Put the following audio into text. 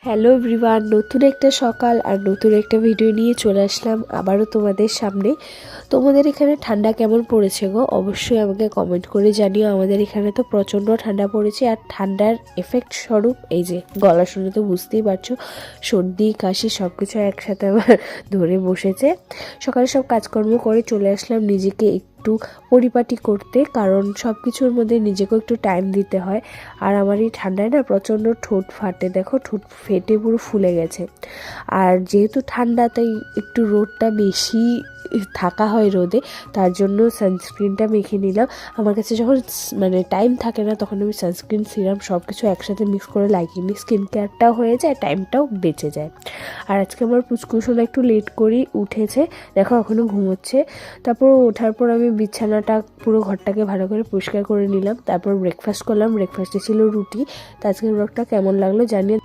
Hello everyone, নতুন একটা সকাল আর নতুন একটা ভিডিও নিয়ে চলে আসলাম আবারও তোমাদের সামনে। তোমাদের এখানে ঠান্ডা কেমন পড়েছে গো? অবশ্যই আমাকে কমেন্ট করে জানিও। আমাদের এখানে তো প্রচণ্ড ঠান্ডা পড়েছে, আর ঠান্ডার এফেক্ট স্বরূপ এই যে গলা শুনে তো বুঝতেই পারছো, সর্দি কাশি সব কিছু একসাথে আমার ধরে বসেছে। সকালে সব কাজকর্ম করে চলে আসলাম নিজেকে একটু পরিপাটি করতে, কারণ সব কিছুর মধ্যে নিজেকেও একটু টাইম দিতে হয়। আর আমার এই ঠান্ডায় না প্রচণ্ড ঠোঁট ফাটে, দেখো ঠোঁট ফেটে পুরো ফুলে গেছে। আর যেহেতু ঠান্ডা, তাই একটু রোদটা বেশি থাকা হয় রোদে, তার জন্য সানস্ক্রিনটা মেখে নিলাম। আমার কাছে যখন টাইম থাকে না, তখন আমি সানস্ক্রিন সিরাম সব কিছু একসাথে মিক্স করে লাগিয়ে নিই, স্কিন কেয়ারটাও হয়ে যায়, টাইমটাও বেঁচে যায়। আর আজকে আমার পুচকুসোনা একটু লেট করেই উঠেছে, দেখো এখনও ঘুমোচ্ছে। তারপর ওঠার পর আমি বিছানাটা পুরো ঘরটাকে ভালো করে পরিষ্কার করে নিলাম। তারপর ব্রেকফাস্ট করলাম, ব্রেকফাস্টে ছিল রুটি। তো আজকের ব্লগটা কেমন লাগলো জানিয়ে